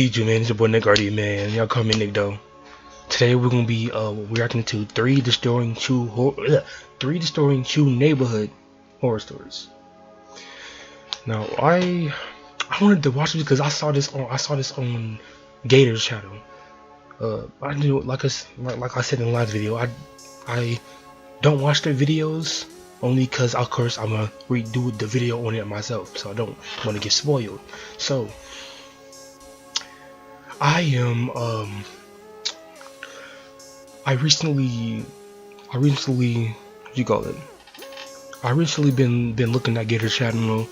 You man, it's your boy Nick Artie, man. Y'all call me Nick though. Today we're gonna be reacting to three Distorting Shoe neighborhood horror stories. Now I wanted to watch it because I saw this on Gator's channel. I knew like I said in the last video, I don't watch their videos only because of course I'm gonna redo the video on it myself, so I don't want to get spoiled. So I am I recently what you call it? I recently been looking at Gator's channel.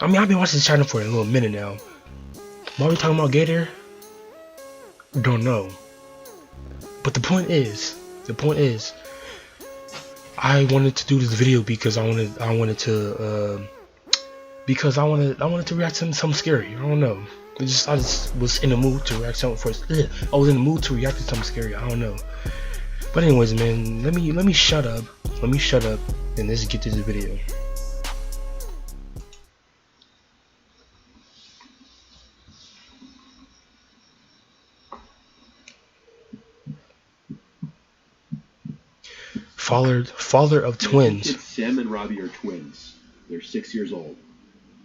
I mean, I've been watching this channel for a little minute now. Why are we talking about Gator? Don't know. But the point is, I wanted to do this video because I wanted to react to something scary. I don't know. I just was in the mood to react to something first. I was in the mood to react to something scary. I don't know. But anyways, man, let me shut up. Let me shut up and let's get to the video. Father of twins. Sam and Robbie are twins. They're 6 years old.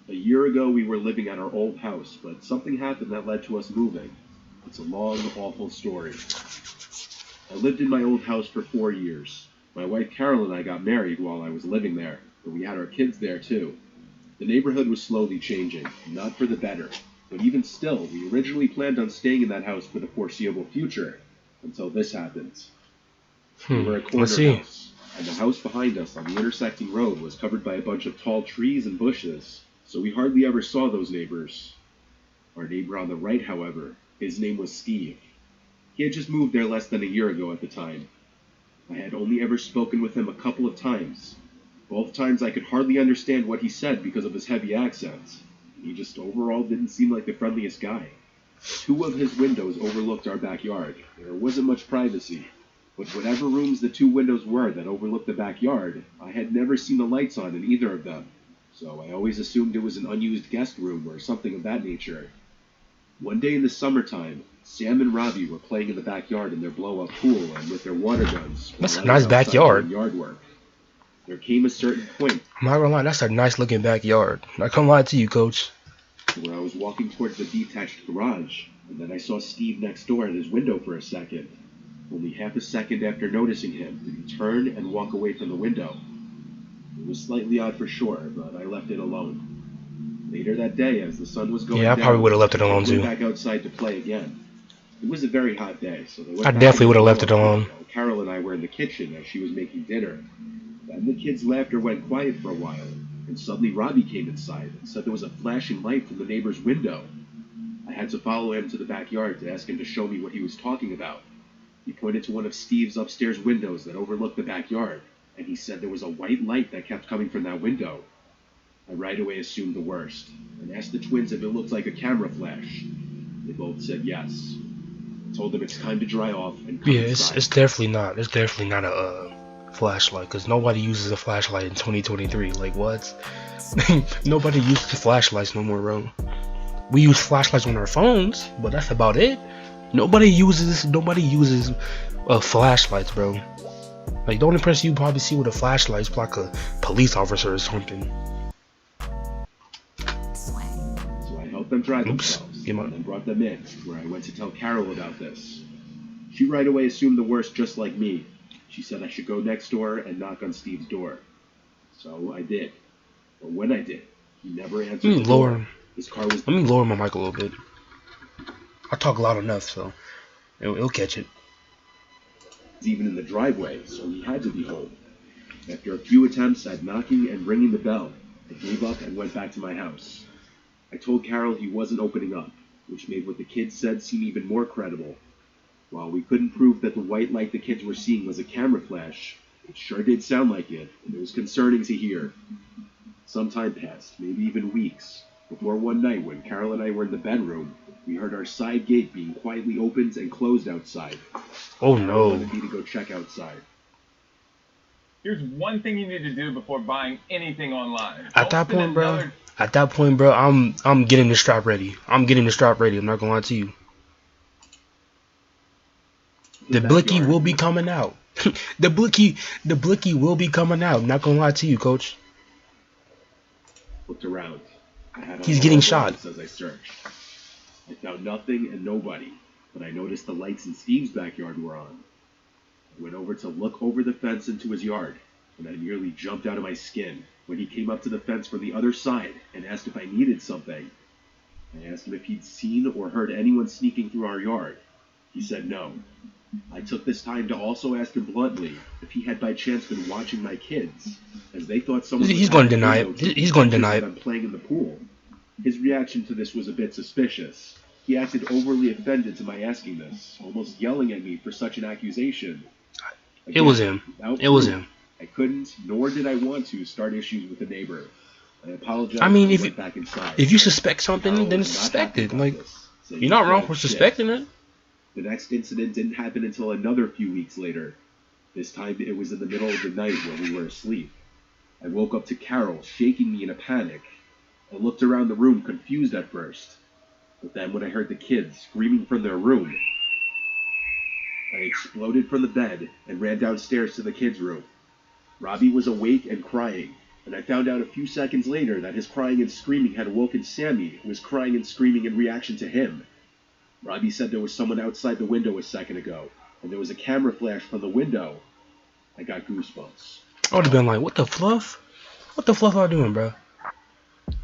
A year ago, we were living at our old house, but something happened that led to us moving. It's a long, awful story. I lived in my old house for 4 years. My wife Carol and I got married while I was living there, but we had our kids there too. The neighborhood was slowly changing, not for the better. But even still, we originally planned on staying in that house for the foreseeable future, until this happened. We were a corner house, and the house behind us on the intersecting road was covered by a bunch of tall trees and bushes, so we hardly ever saw those neighbors. Our neighbor on the right, however, his name was Steve. He had just moved there less than a year ago at the time. I had only ever spoken with him a couple of times. Both times I could hardly understand what he said because of his heavy accent. He just overall didn't seem like the friendliest guy. 2 of his windows overlooked our backyard. There wasn't much privacy. But whatever rooms the 2 windows were that overlooked the backyard, I had never seen the lights on in either of them. So I always assumed it was an unused guest room or something of that nature. One day in the summertime, Sam and Robbie were playing in the backyard in their blow-up pool and with their water guns. That's a nice backyard. Yard work. There came a certain point. I'm not gonna lie, that's a nice looking backyard. Not gonna lie to you, coach. Where I was walking towards the detached garage, and then I saw Steve next door at his window for a second. Only half a second after noticing him did he turn and walk away from the window. It was slightly odd for sure, but I left it alone. Later that day, as the sun was going down, I probably would have left it alone too. I went back outside to play again. It was a very hot day, so I definitely would have left it alone. Carol and I were in the kitchen as she was making dinner. Then the kids' laughter went quiet for a while, and suddenly Robbie came inside and said there was a flashing light from the neighbor's window. I had to follow him to the backyard to ask him to show me what he was talking about. He pointed to one of Steve's upstairs windows that overlooked the backyard, and he said there was a white light that kept coming from that window. I right away assumed the worst, and asked the twins if it looked like a camera flash. They both said yes. I told them it's time to dry off and come inside. It's definitely not a flashlight, because nobody uses a flashlight in 2023. Like, what? Nobody uses flashlights no more, bro. We use flashlights on our phones, but that's about it. Nobody uses flashlights, bro. Like, the only person you probably see with a flashlight is like a police officer or something. So I helped them dry themselves, and then brought them in, where I went to tell Carol about this. She right away assumed the worst, just like me. She said I should go next door and knock on Steve's door. So I did. But when I did, he never answered the door. His car was... Let me lower my mic a little bit. I talk loud enough, so it'll catch it. Even in the driveway, so he had to be home. After a few attempts at knocking and ringing the bell, I gave up and went back to my house. I told Carol he wasn't opening up, which made what the kids said seem even more credible. While we couldn't prove that the white light the kids were seeing was a camera flash, it sure did sound like it, and it was concerning to hear. Some time passed, maybe even weeks, before one night when Carol and I were in the bedroom, we heard our side gate being quietly opened and closed outside. Oh no. Carol wanted me to go check outside. Here's one thing you need to do before buying anything online. At that point, bro. At that point, bro, I'm getting the strap ready. I'm getting the strap ready. I'm not gonna lie to you. The blicky will be coming out. the blicky will be coming out. I'm not gonna lie to you, coach. Looked around. He's getting shot. As I searched, I found nothing and nobody, but I noticed the lights in Steve's backyard were on. I went over to look over the fence into his yard, and I nearly jumped out of my skin when he came up to the fence from the other side and asked if I needed something. I asked him if he'd seen or heard anyone sneaking through our yard. He said no. I took this time to also ask him bluntly if he had by chance been watching my kids, as they thought someone was He's going to deny it. He's going to deny it. I'm playing in the pool. His reaction to this was a bit suspicious. He acted overly offended to my asking this, almost yelling at me for such an accusation. Again, it was him. It was him. I couldn't, nor did I want to, start issues with the neighbor. I apologized. I mean, if you suspect something, then suspect it. Like, you're not wrong for suspecting it. The next incident didn't happen until another few weeks later. This time it was in the middle of the night when we were asleep. I woke up to Carol shaking me in a panic. I looked around the room confused at first, but then when I heard the kids screaming from their room, I exploded from the bed and ran downstairs to the kids' room. Robbie was awake and crying, and I found out a few seconds later that his crying and screaming had awoken Sammy, who was crying and screaming in reaction to him. Robbie said there was someone outside the window a second ago, and there was a camera flash from the window. I got goosebumps. I would have been like, what the fluff? What the fluff are you doing, bro?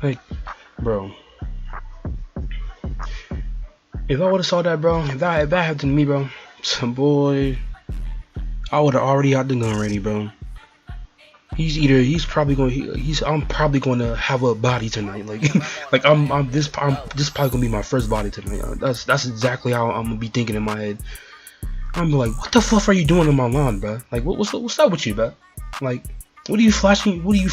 Like, bro. If I would have saw that, bro, if that happened to me, bro, boy, I would have already had the gun ready, bro. I'm probably going to have a body tonight. Like this probably gonna be my first body tonight. That's exactly how I'm gonna be thinking in my head. I'm like, what the fuck are you doing in my lawn, bro? Like, what's up with you, bro? Like, what are you flashing? What are you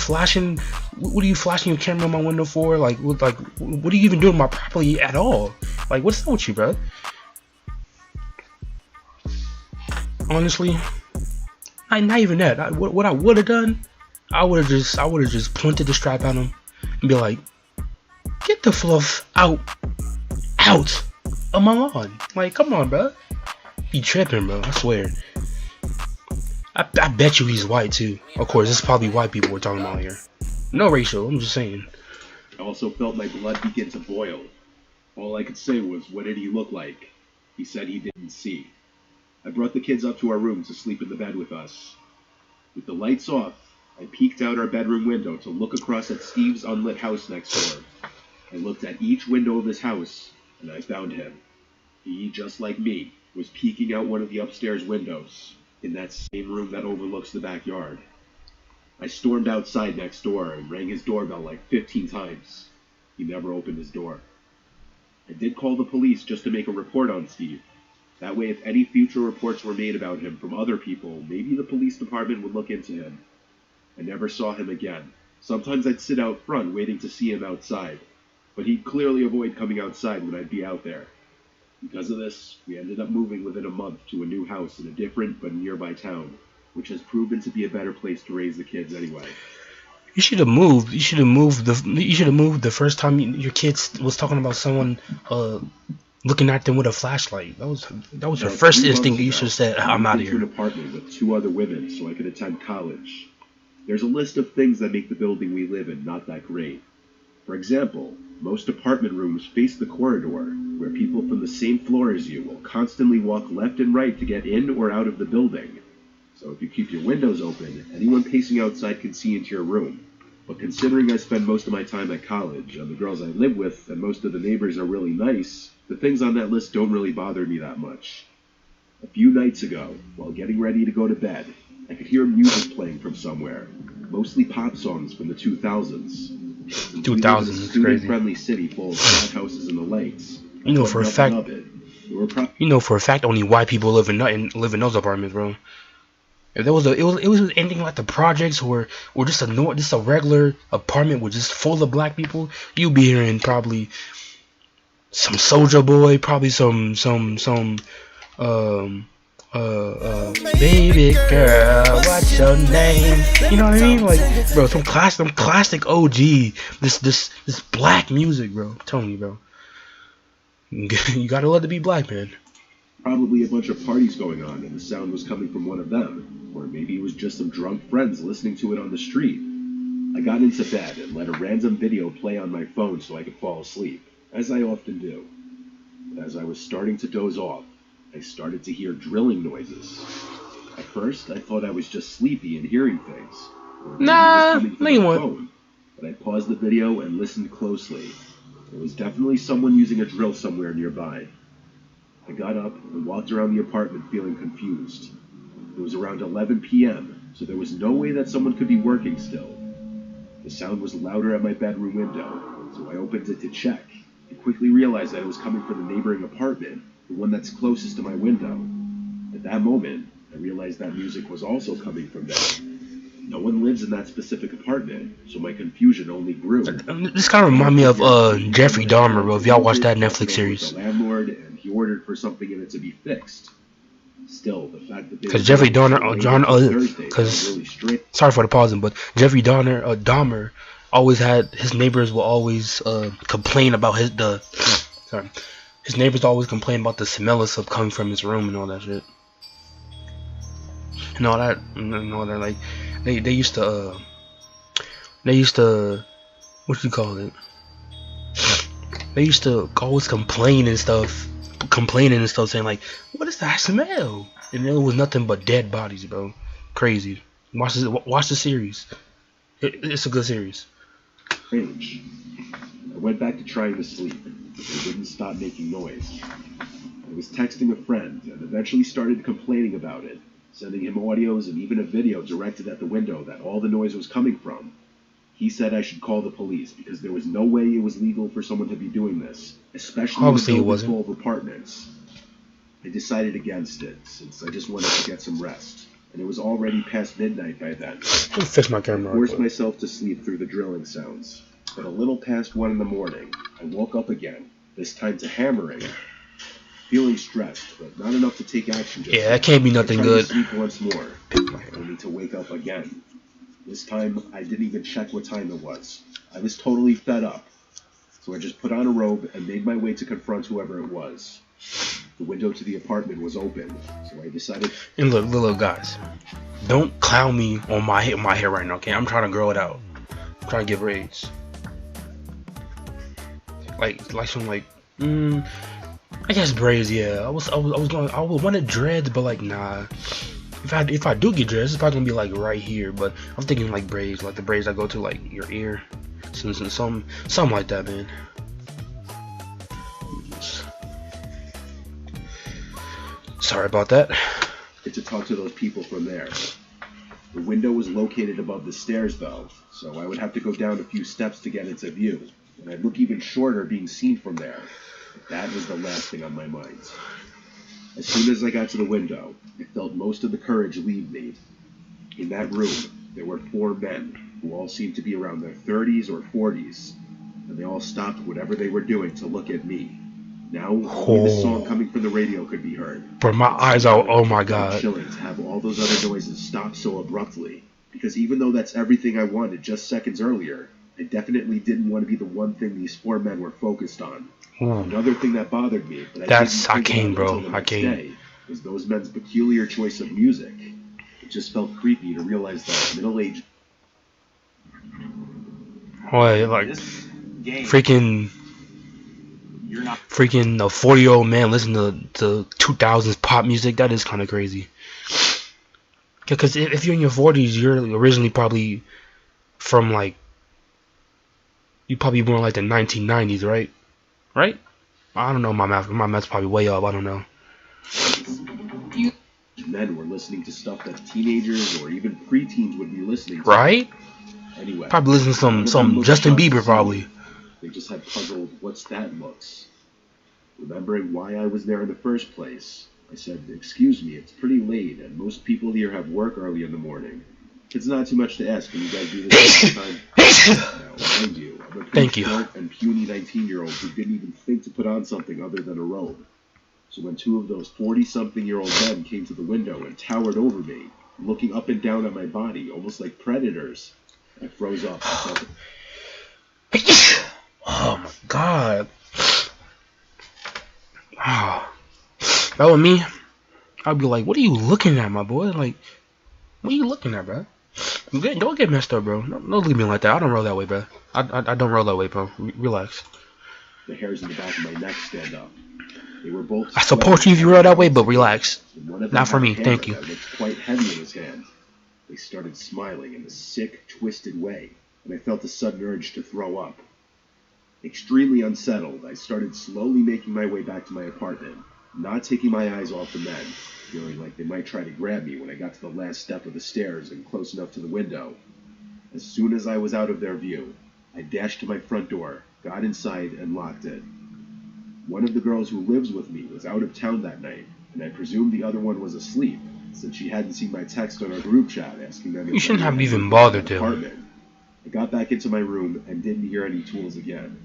flashing your camera in my window for? Like, what are you even doing my property at all? Like, what's up with you, bro? Honestly, not even that. What I would have done, I would have just pointed the strap at him and be like, get the fluff out of my lawn. Like, come on, bro. He tripping, bro. I swear. I bet you he's white too. Of course, it's probably white people we're talking about here. No racial. I'm just saying. I also felt my blood begin to boil. All I could say was, what did he look like? He said he didn't see. I brought the kids up to our room to sleep in the bed with us. With the lights off, I peeked out our bedroom window to look across at Steve's unlit house next door. I looked at each window of his house, and I found him. He, just like me, was peeking out one of the upstairs windows, in that same room that overlooks the backyard. I stormed outside next door and rang his doorbell like 15 times. He never opened his door. I did call the police just to make a report on Steve. That way, if any future reports were made about him from other people, maybe the police department would look into him. I never saw him again. Sometimes I'd sit out front waiting to see him outside, but he'd clearly avoid coming outside when I'd be out there. Because of this, we ended up moving within a month to a new house in a different but nearby town, which has proven to be a better place to raise the kids anyway. You should have moved. You should have moved the first time your kids was talking about someone looking at them with a flashlight. That was your first instinct. You should have said, "I'm out of here." I moved to an apartment with 2 other women so I could attend college. There's a list of things that make the building we live in not that great. For example, most apartment rooms face the corridor, where people from the same floor as you will constantly walk left and right to get in or out of the building. So if you keep your windows open, anyone pacing outside can see into your room. But considering I spend most of my time at college, and the girls I live with, and most of the neighbors are really nice, the things on that list don't really bother me that much. A few nights ago, while getting ready to go to bed, I could hear music playing from somewhere, mostly pop songs from the 2000s. 2000s is crazy. Student-friendly city full of flat houses and the lights. You know for a fact, only white people live in those apartments, bro. If there was it was anything like the projects or just a regular apartment with just full of black people, you'd be hearing probably some Soulja Boy, probably some baby girl, what's your name? You know what I mean? Like, bro, some classic OG, this black music, bro. I'm telling you, bro. You gotta love to be black, man. Probably a bunch of parties going on, and the sound was coming from one of them. Or maybe it was just some drunk friends listening to it on the street. I got into bed and let a random video play on my phone so I could fall asleep, as I often do. But as I was starting to doze off, I started to hear drilling noises. At first, I thought I was just sleepy and hearing things. Or maybe it was coming from my phone. But I paused the video and listened closely. There was definitely someone using a drill somewhere nearby. I got up and walked around the apartment feeling confused. It was around 11 p.m., so there was no way that someone could be working still. The sound was louder at my bedroom window, so I opened it to check. I quickly realized that it was coming from the neighboring apartment, the one that's closest to my window. At that moment, I realized that music was also coming from there. No one lives in that specific apartment, so my confusion only grew. This kind of reminds me of Jeffrey Dahmer, bro. If y'all watched that Netflix series. The landlord, and he ordered for something in it to be fixed. Still, the fact that because Jeffrey Dahmer, sorry for the pausing, but Jeffrey Dahmer always had his neighbors will always complain about his neighbors always complain about the smell of stuff coming from his room and all that shit. And all that, like they used to what you call it? They used to always complaining and stuff, saying like, "What is that smell?" And it was nothing but dead bodies, bro. Crazy. Watch the series. It's a good series. Strange. I went back to trying to sleep, but they wouldn't stop making noise. I was texting a friend and eventually started complaining about it, sending him audios and even a video directed at the window that all the noise was coming from. He said I should call the police because there was no way it was legal for someone to be doing this, especially in a building full of apartments. I decided against it since I just wanted to get some rest, and it was already past midnight by then. I'll fix my camera. I forced myself to sleep through the drilling sounds, but a little past 1 in the morning, I woke up again, this time to hammering. Feeling stressed, but not enough to take action just that can't be nothing good. I tried to sleep once more, only to wake up again. This time, I didn't even check what time it was. I was totally fed up. So I just put on a robe and made my way to confront whoever it was. The window to the apartment was open, so I decided... And look, guys. Don't clown me on my hair right now, okay? I'm trying to grow it out. I'm trying to get braids. Like some, I guess braids, yeah. I wanted dreads, but like, nah. If I do get dreads, it's probably gonna be like right here. But I'm thinking like braids, like the braids that go to like your ear, something like that, man. Sorry about that. To talk to those people from there. The window was located above the stairs, though, so I would have to go down a few steps to get into view, and I'd look even shorter being seen from there. But that was the last thing on my mind. As soon as I got to the window, I felt most of the courage leave me. In that room, there were 4 men, who all seemed to be around their 30s or 40s, and they all stopped whatever they were doing to look at me. Now, only the song coming from the radio could be heard. Bro, my eyes are, oh my god. It's chilling to have all those other noises stop so abruptly, because even though that's everything I wanted just seconds earlier, I definitely didn't want to be the one thing these 4 men were focused on. Another thing that bothered me, but I came, bro. I came. Was those men's peculiar choice of music. It just felt creepy to realize that middle-aged. What, like freaking a 40-year-old man listening to 2000s pop music? That is kind of crazy. Because if you're in your 40s, you're originally probably from like you probably born like the 1990s, right? Right? I don't know, my math's probably way up. I don't know. Men were listening to stuff that teenagers or even preteens would be listening to. Right? Anyway, probably listening to some Justin Bieber, probably. They just had puzzled what's that looks. Remembering why I was there in the first place, I said, "Excuse me, it's pretty late, and most people here have work early in the morning. It's not too much to ask. Can you guys do this all the time?" Now, mind you, I'm a pretty short and puny 19-year-old who didn't even think to put on something other than a robe. So when two of those 40-something-year-old men came to the window and towered over me, looking up and down at my body, almost like predators, I froze up. Oh my god. Oh. If that was me, I'd be like, what are you looking at, my boy? Like, what are you looking at, bro? Don't get messed up, bro. Don't leave me like that. I don't roll that way, bro. I don't roll that way, bro. Relax. The hairs in the back of my neck stand up. They were both. I support you if you roll that way, but relax. Not for me, thank you. That looked quite heavy in his hand. They started smiling in a sick, twisted way, and I felt a sudden urge to throw up. Extremely unsettled, I started slowly making my way back to my apartment, not taking my eyes off the men, feeling like they might try to grab me when I got to the last step of the stairs and close enough to the window. As soon as I was out of their view, I dashed to my front door, got inside, and locked it. One of the girls who lives with me was out of town that night, and I presumed the other one was asleep, since she hadn't seen my text on our group chat asking them if You shouldn't have they even had bothered the them. apartment. I got back into my room and didn't hear any tools again.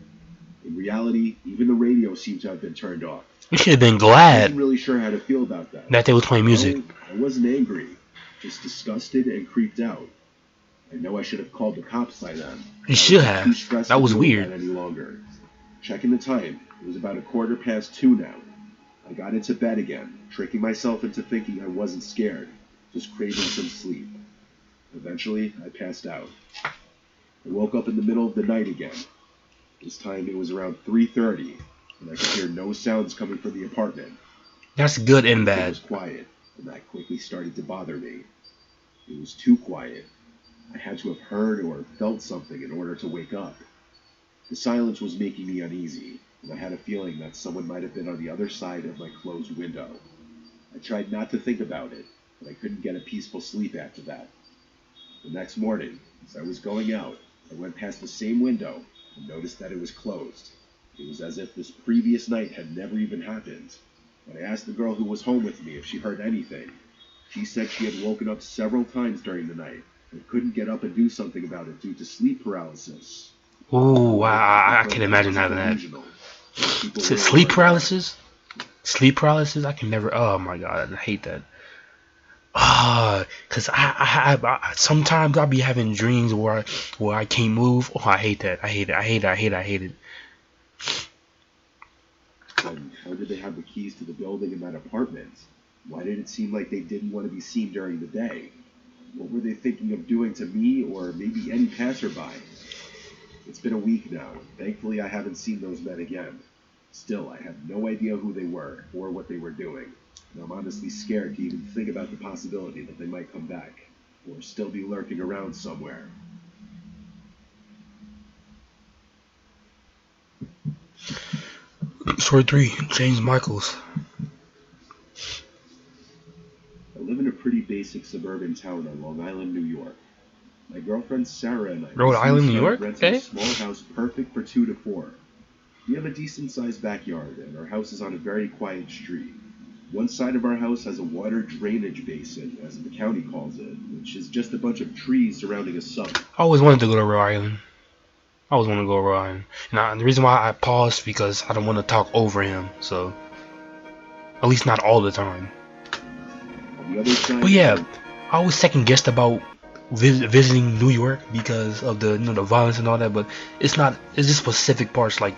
In reality, even the radio seemed to have been turned off. You should have been I glad wasn't really sure how to feel about that. they was playing music. No, I wasn't angry, just disgusted and creeped out. I know I should have called the cops by then. You should I was too have. stressed That to was deal with weird. that any longer. Checking the time, it was about 2:15 now. I got into bed again, tricking myself into thinking I wasn't scared, just craving some sleep. Eventually, I passed out. I woke up in the middle of the night again. This time it was around 3:30, and I could hear no sounds coming from the apartment. That's good and It bad. was quiet, and that quickly started to bother me. It was too quiet. I had to have heard or felt something in order to wake up. The silence was making me uneasy, and I had a feeling that someone might have been on the other side of my closed window. I tried not to think about it, but I couldn't get a peaceful sleep after that. The next morning, as I was going out, I went past the same window and noticed that it was closed. It was as if this previous night had never even happened. When I asked the girl who was home with me if she heard anything, she said she had woken up several times during the night and couldn't get up and do something about it due to sleep paralysis. Ooh, I can imagine having that. Sleep paralysis? Sleep paralysis? I can never. Oh my god, I hate that. Cause I sometimes I'll be having dreams where I can't move. Oh, I hate that. I hate it. And how did they have the keys to the building in that apartment? Why did it seem like they didn't want to be seen during the day? What were they thinking of doing to me or maybe any passerby? It's been a week now, and thankfully I haven't seen those men again. Still, I have no idea who they were or what they were doing, and I'm honestly scared to even think about the possibility that they might come back, or still be lurking around somewhere. Story 3, James Michaels. I live in a pretty basic suburban town on Long Island, New York. My girlfriend Sarah and I Rhode Island, New York? rented Okay. a small house perfect for 2 to 4. We have a decent-sized backyard, and our house is on a very quiet street. One side of our house has a water drainage basin, as the county calls it, which is just a bunch of trees surrounding a sump. I always wanted to go to Rhode Island. I always want to go to Rhode Island. And the reason why I paused because I don't want to talk over him. So, at least not all the time. On the other side, But yeah, I always second guessed about visiting New York because of the the violence and all that. But it's not. It's just specific parts like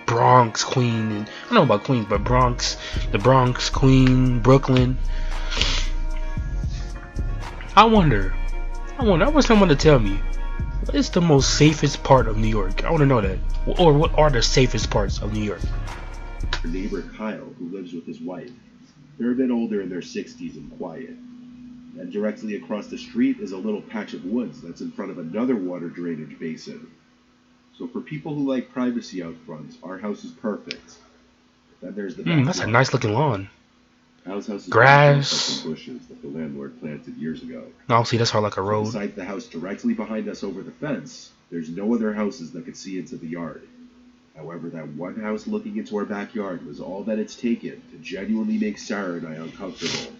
Bronx, Queen, and I don't know about Queens, but the Bronx, Queen, Brooklyn. I wonder. I want someone to tell me what is the most safest part of New York. I want to know that. Or what are the safest parts of New York? our neighbor Kyle, who lives with his wife. They're a bit older in their 60s and quiet. And directly across the street is a little patch of woods that's in front of another water drainage basin. So for people who like privacy out front, our house is perfect. Then there's the back That's a yard. nice looking lawn. Kyle's house is Grass. some bushes that the landlord planted years ago. Obviously, that's how like a road. Besides the house directly behind us over the fence, there's no other houses that could see into the yard. However, that one house looking into our backyard was all that it's taken to genuinely make Sarah and I uncomfortable.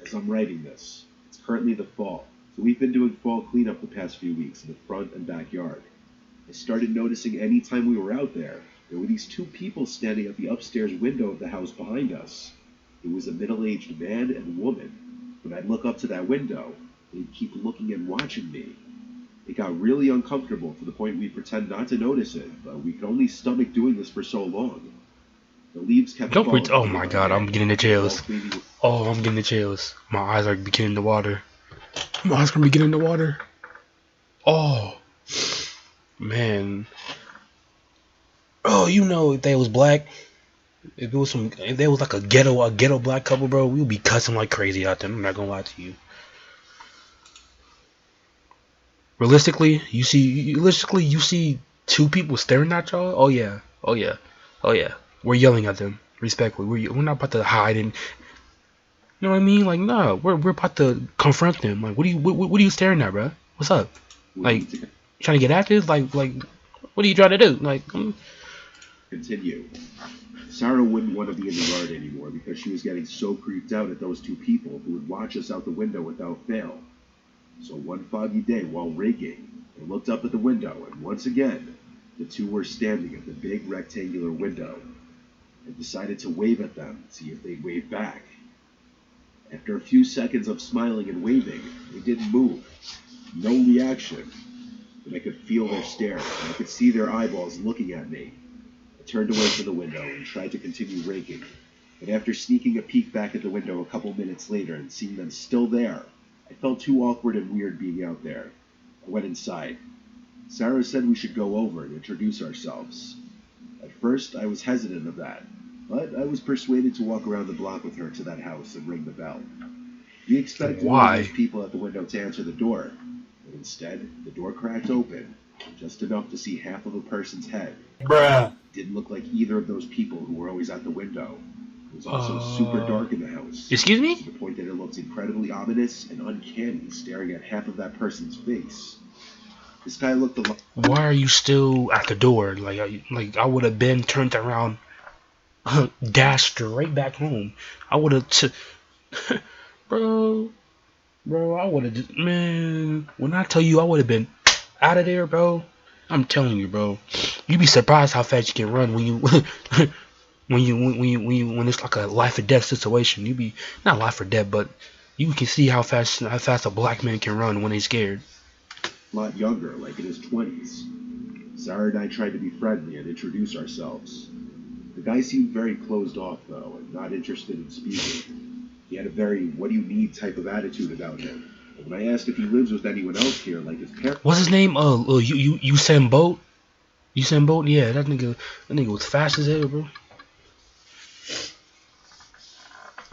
As I'm writing this, it's currently the fall, so we've been doing fall cleanup the past few weeks in the front and backyard. I started noticing any time we were out there There were these two people standing at the upstairs window of the house behind us. It was a middle-aged man and woman. When I'd look up to that window, they'd keep looking and watching me. It got really uncomfortable to the point we'd pretend not to notice it, but we could only stomach doing this for so long. The leaves kept falling. Oh my god, I'm getting the chills. Cleaning. Oh, I'm getting the chills. My eyes are beginning to water. My eyes are beginning to water. Oh, man. Oh, you know, if they was black, if there was like a ghetto black couple, bro, we would be cussing like crazy out there. I'm not gonna lie to you. Realistically, you see two people staring at y'all. Oh yeah. We're yelling at them respectfully. We're not about to hide and, you know what I mean? Like, no, we're about to confront them. Like, what are you staring at, bro? What's up? Like, trying to get at this? Like, what are you trying to do? Like, Continue. Sarah wouldn't want to be in the yard anymore because she was getting so creeped out at those two people who would watch us out the window without fail. So one foggy day while raking, I looked up at the window, and once again, the two were standing at the big rectangular window. I decided to wave at them, see if they'd wave back. After a few seconds of smiling and waving, they didn't move. No reaction. But I could feel their stare, and I could see their eyeballs looking at me. I turned away from the window and tried to continue raking. But after sneaking a peek back at the window a couple minutes later and seeing them still there, I felt too awkward and weird being out there. I went inside. Sarah said we should go over and introduce ourselves. At first, I was hesitant of that, but I was persuaded to walk around the block with her to that house and ring the bell. We expected one of those people at the window to answer the door, but instead, the door cracked open, just enough to see half of a person's head. Bruh. It didn't look like either of those people who were always at the window. It was also super dark in the house. Excuse me? To the point that it looked incredibly ominous and uncanny staring at half of that person's face. This guy looked a lot. Why are you still at the door? Like I would have been turned around, dashed straight back home. I would have, bro. I would have just, man. When I tell you, I would have been out of there, bro. I'm telling you, bro. You'd be surprised how fast you can run when you, when it's like a life or death situation. You be not life or death, but you can see how fast a black man can run when he's scared. A lot younger, like in his 20s. Sarah and I tried to be friendly and introduce ourselves. The guy seemed very closed off, though, and not interested in speaking. He had a very what do you need type of attitude about him. And when I asked if he lives with anyone else here, like his parents... What's his name? Usain Bolt? Usain Bolt? Yeah, that nigga was fast as hell, bro.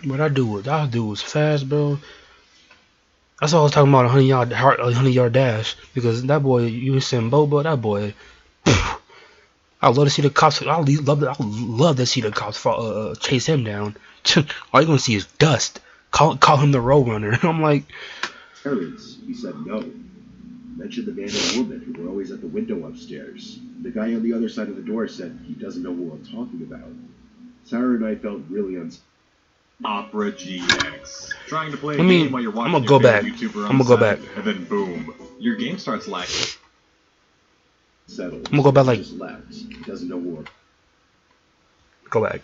What I do was fast, bro. That's why I was talking about a 100-yard dash, because that boy Usain Bolt, bro, that boy. I love to see the cops. I love to see the cops chase him down. All you gonna see is dust. Call him the road runner. I'm like, parents. He said no. Mentioned the man and woman who were always at the window upstairs. The guy on the other side of the door said he doesn't know who I'm talking about. Sarah and I felt really Opera GX. Trying to play a game while you're watching I'm gonna go back. YouTuber on I'm gonna go back. And then boom, your game starts lagging. settled. I'm gonna go back like. Just left. He doesn't know who. Go back.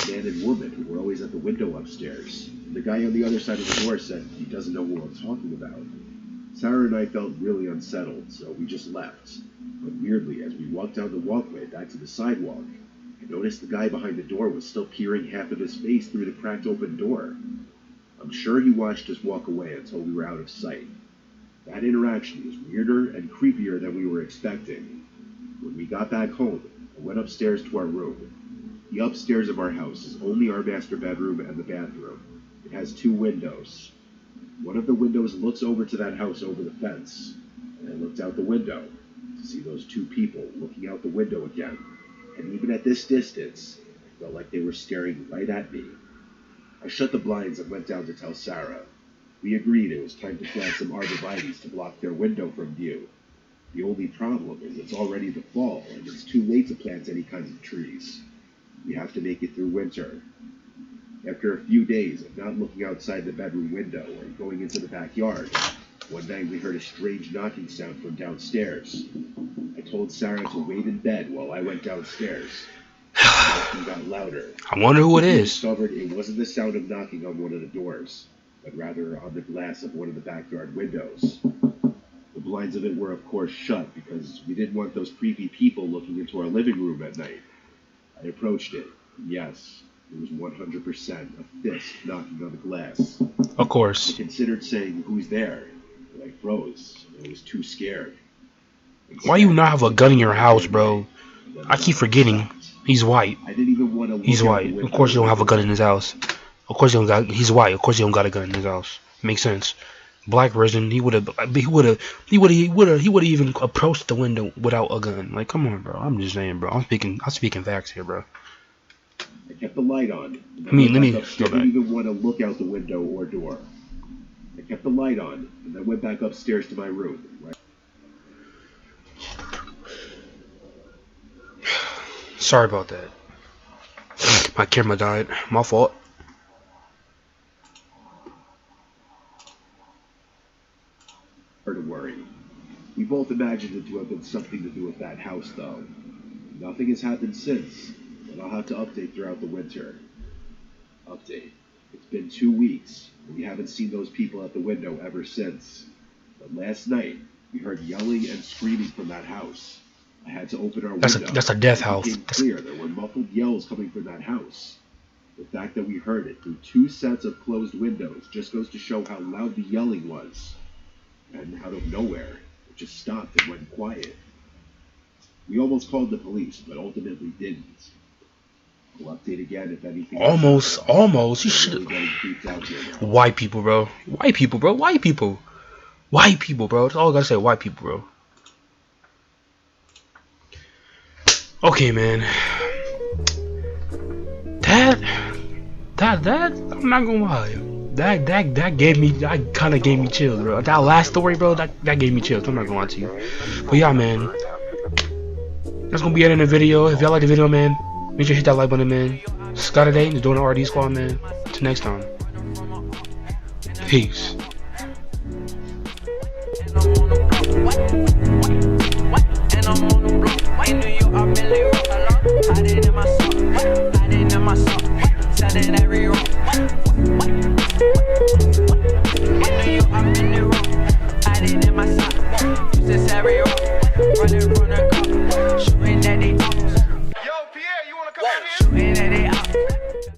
Man and woman who were always at the window upstairs. The guy on the other side of the door said he doesn't know who I'm talking about. Sarah and I felt really unsettled, so we just left. But weirdly, as we walked down the walkway back to the sidewalk, I noticed the guy behind the door was still peering half of his face through the cracked open door. I'm sure he watched us walk away until we were out of sight. That interaction was weirder and creepier than we were expecting. When we got back home, I went upstairs to our room. The upstairs of our house is only our master bedroom and the bathroom. It has 2 windows. One of the windows looks over to that house over the fence, and I looked out the window to see those 2 people looking out the window again. And even at this distance, I felt like they were staring right at me. I shut the blinds and went down to tell Sarah. We agreed it was time to plant some arborvitaes to block their window from view. The only problem is it's already the fall, and it's too late to plant any kinds of trees. We have to make it through winter. After a few days of not looking outside the bedroom window or going into the backyard, one night we heard a strange knocking sound from downstairs. I told Sarah to wait in bed while I went downstairs. The knocking got louder. I wonder who it We is. discovered it wasn't the sound of knocking on one of the doors, but rather on the glass of one of the backyard windows. The blinds of it were, of course, shut because we didn't want those creepy people looking into our living room at night. I approached it. Yes, it was 100% a fist knocking on the glass. Of I course. considered saying, "Who's there?" but I froze. I was too scared. Why you not have a gun in your house, bro? I keep forgetting. He's white. I didn't even want to. He's white. Of course you don't have a gun in his house. Of course you don't got. He's white. Of course you don't got a gun in his house. Makes sense. Black person, he would have even approached the window without a gun. Like, come on, bro. I'm just saying, bro. I'm speaking facts here, bro. I kept the light on. Let me I go didn't back. even want to look out the window or door. I kept the light on, and I went back upstairs to my room. Right? Sorry about that. My camera died. My fault. To worry. We both imagined it to have been something to do with that house, though. Nothing has happened since, and I'll have to update throughout the winter. Update. It's been 2 weeks, and we haven't seen those people at the window ever since. But last night, we heard yelling and screaming from that house. I had to open our window. That's a death house. It became clear there were muffled yells coming from that house. The fact that we heard it through 2 sets of closed windows just goes to show how loud the yelling was. And out of nowhere, it just stopped and went quiet. We almost called the police, but ultimately didn't. We'll update again if anything. Almost. You should. Really getting creeped out here now. White people, bro. White people, bro. White people. White people, bro. That's all I gotta say. White people, bro. Okay, man. That. I'm not gonna lie. That kind of gave me chills, bro. That last story, bro, that gave me chills. I'm not gonna lie to you. But yeah, man, that's gonna be it in the video. If y'all like the video, man, make sure you hit that like button, man. Scott today, the Donut RD Squad, man. Till next time. Peace. And I'm on the block. In New York, I'm in